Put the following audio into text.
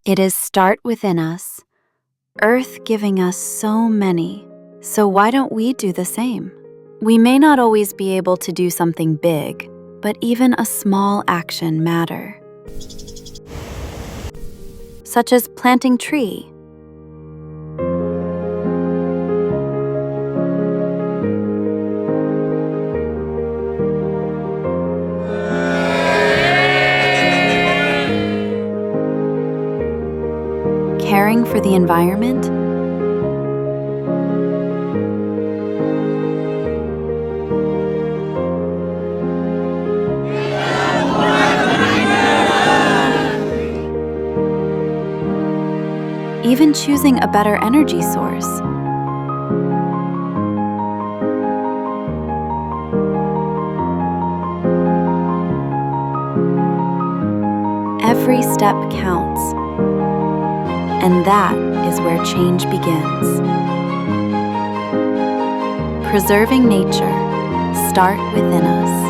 It is start within us, Earth giving us so many, so why don't we do the same? We may not always be able to do something big, but even a small action matter. Such as planting tree, caring for the environment, even choosing a better energy source. Every step counts, and that is where change begins. Preserving nature, start within us.